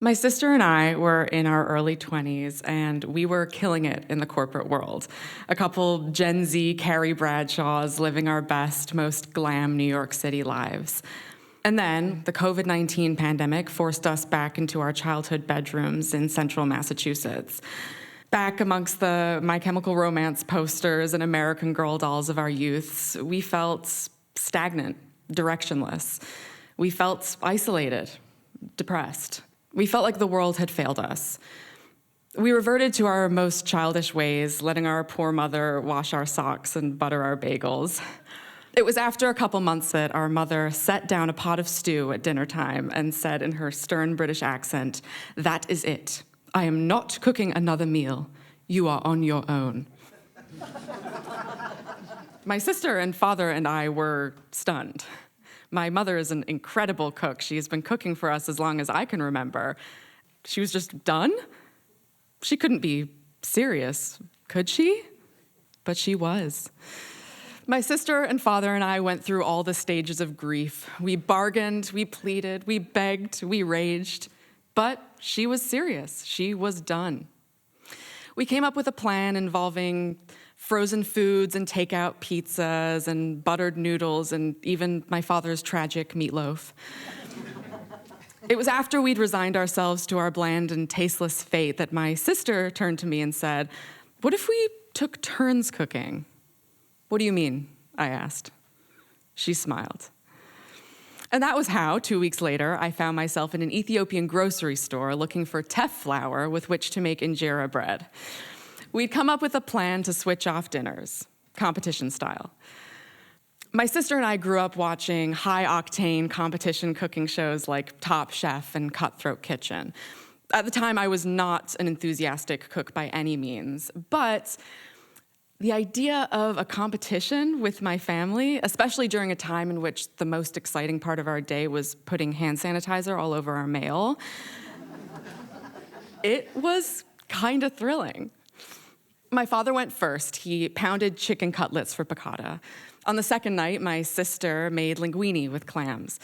My sister and I were in our early 20s, and we were killing it in the corporate world. A couple Gen Z Carrie Bradshaws living our best, most glam New York City lives. And then the COVID-19 pandemic forced us back into our childhood bedrooms in central Massachusetts. Back amongst the My Chemical Romance posters and American Girl dolls of our youths, we felt stagnant, directionless. We felt isolated, depressed. We felt like the world had failed us. We reverted to our most childish ways, letting our poor mother wash our socks and butter our bagels. It was after a couple months that our mother set down a pot of stew at dinner time and said in her stern British accent, "That is it. I am not cooking another meal. You are on your own." My sister and father and I were stunned. My mother is an incredible cook. She has been cooking for us as long as I can remember. She was just done? She couldn't be serious, could she? But she was. My sister and father and I went through all the stages of grief. We bargained, we pleaded, we begged, we raged. But she was serious. She was done. We came up with a plan involving frozen foods and takeout pizzas and buttered noodles and even my father's tragic meatloaf. It was after we'd resigned ourselves to our bland and tasteless fate that my sister turned to me and said, "What if we took turns cooking?" "What do you mean?" I asked. She smiled. And that was how, 2 weeks later, I found myself in an Ethiopian grocery store looking for teff flour with which to make injera bread. We'd come up with a plan to switch off dinners, competition style. My sister and I grew up watching high-octane competition cooking shows like Top Chef and Cutthroat Kitchen. At the time, I was not an enthusiastic cook by any means, but the idea of a competition with my family, especially during a time in which the most exciting part of our day was putting hand sanitizer all over our mail, it was kind of thrilling. My father went first. He pounded chicken cutlets for piccata. On the second night, my sister made linguine with clams.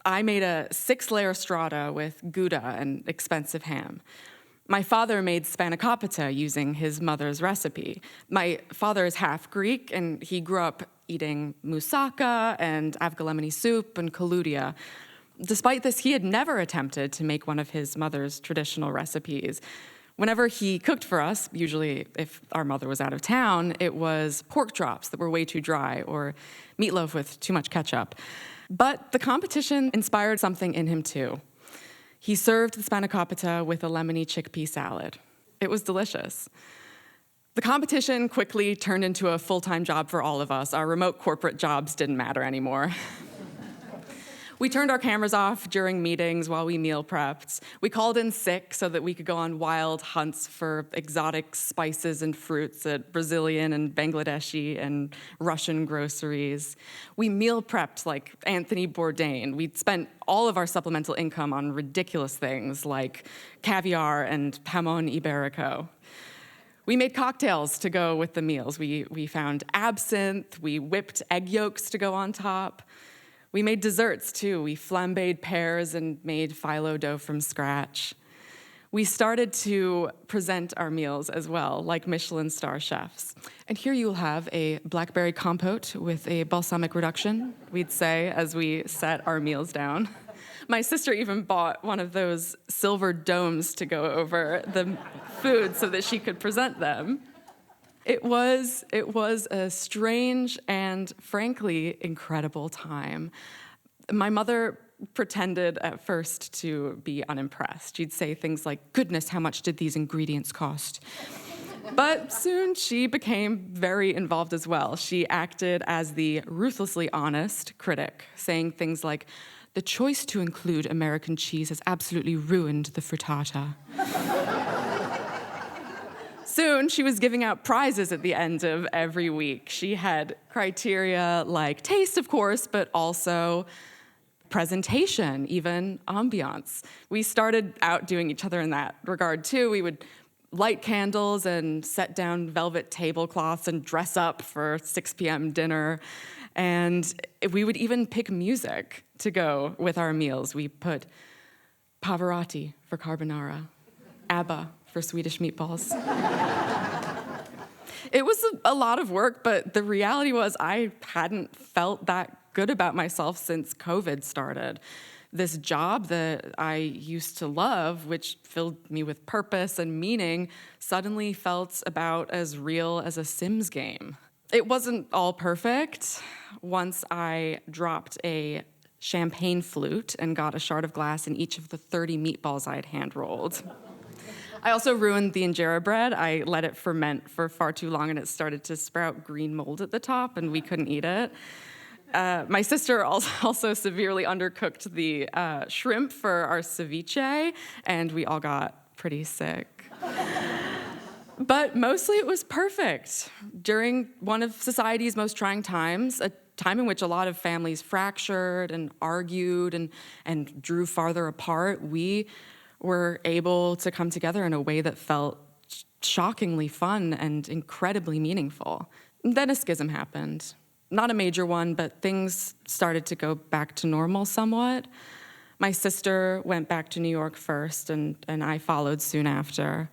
I made a 6-layer strata with Gouda and expensive ham. My father made spanakopita using his mother's recipe. My father is half Greek, and he grew up eating moussaka and avgolemoni soup and koludia. Despite this, he had never attempted to make one of his mother's traditional recipes. Whenever he cooked for us, usually if our mother was out of town, it was pork chops that were way too dry or meatloaf with too much ketchup. But the competition inspired something in him too. He served the spanakopita with a lemony chickpea salad. It was delicious. The competition quickly turned into a full-time job for all of us. Our remote corporate jobs didn't matter anymore. We turned our cameras off during meetings while we meal prepped. We called in sick so that we could go on wild hunts for exotic spices and fruits at Brazilian and Bangladeshi and Russian groceries. We meal prepped like Anthony Bourdain. We spent all of our supplemental income on ridiculous things like caviar and jamón ibérico. We made cocktails to go with the meals. We found absinthe. We whipped egg yolks to go on top. We made desserts, too. We flambéed pears and made phyllo dough from scratch. We started to present our meals as well, like Michelin star chefs. And here you'll have a blackberry compote with a balsamic reduction, we'd say, as we set our meals down. My sister even bought one of those silver domes to go over the food so that she could present them. It was a strange and, frankly, incredible time. My mother pretended at first to be unimpressed. She'd say things like, "Goodness, how much did these ingredients cost?" But soon she became very involved as well. She acted as the ruthlessly honest critic, saying things like, "The choice to include American cheese has absolutely ruined the frittata." Soon, she was giving out prizes at the end of every week. She had criteria like taste, of course, but also presentation, even ambiance. We started outdoing each other in that regard, too. We would light candles and set down velvet tablecloths and dress up for 6 p.m. dinner. And we would even pick music to go with our meals. We put Pavarotti for for carbonara, ABBA for Swedish meatballs. It was a lot of work, but the reality was I hadn't felt that good about myself since COVID started. This job that I used to love, which filled me with purpose and meaning, suddenly felt about as real as a Sims game. It wasn't all perfect. Once I dropped a champagne flute and got a shard of glass in each of the 30 meatballs I had hand-rolled. I also ruined the injera bread. I let it ferment for far too long, and it started to sprout green mold at the top, and we couldn't eat it. My sister also severely undercooked the shrimp for our ceviche, and we all got pretty sick. But mostly it was perfect. During one of society's most trying times, a time in which a lot of families fractured and argued and drew farther apart, we were able to come together in a way that felt shockingly fun and incredibly meaningful. Then a schism happened. Not a major one, but things started to go back to normal somewhat. My sister went back to New York first, and I followed soon after.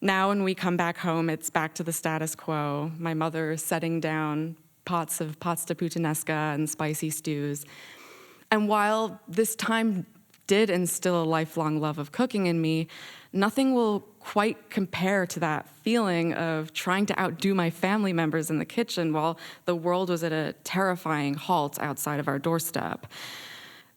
Now when we come back home, it's back to the status quo. My mother is setting down pots of pasta puttanesca and spicy stews. And while this time did instill a lifelong love of cooking in me, nothing will quite compare to that feeling of trying to outdo my family members in the kitchen while the world was at a terrifying halt outside of our doorstep.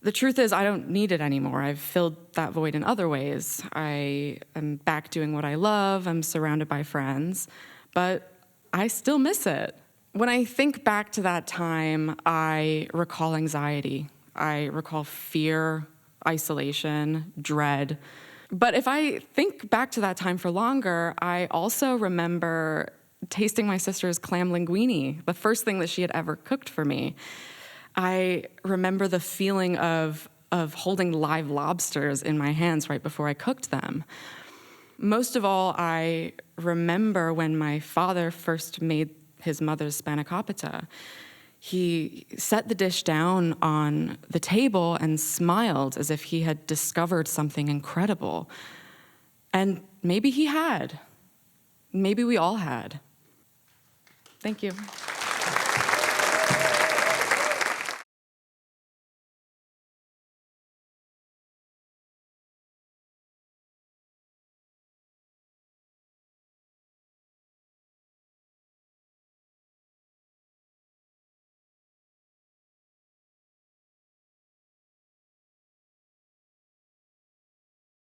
The truth is, I don't need it anymore. I've filled that void in other ways. I am back doing what I love. I'm surrounded by friends, but I still miss it. When I think back to that time, I recall anxiety. I recall fear, isolation, dread. But if I think back to that time for longer, I also remember tasting my sister's clam linguine, the first thing that she had ever cooked for me. I remember the feeling of holding live lobsters in my hands right before I cooked them. Most of all, I remember when my father first made his mother's spanakopita. He set the dish down on the table and smiled as if he had discovered something incredible. And maybe he had. Maybe we all had. Thank you.